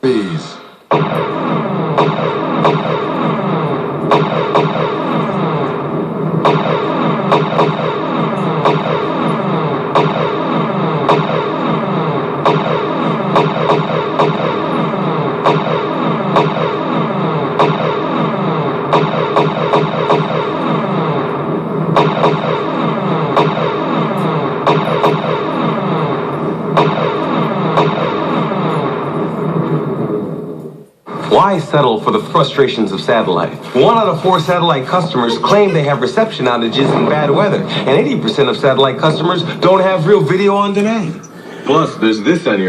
Bees. Why settle for the frustrations of satellite? 1 out of 4 satellite customers claim they have reception outages in bad weather, and 80% of satellite customers don't have real video on demand. Plus, there's this on your